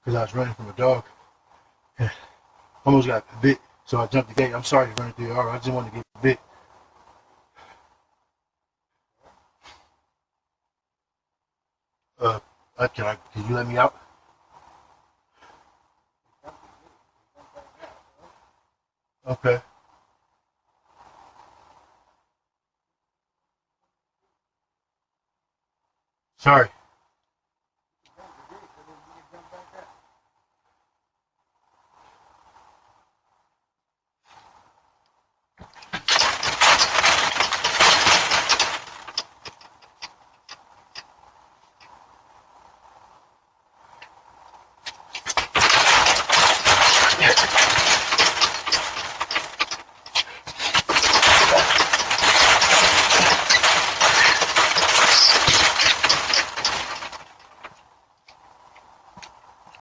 because I was running from a dog. Almost got bit, so I jumped the gate. I'm sorry for running through your yard. I just wanted to get bit. Uh, can you let me out? Okay. Sorry.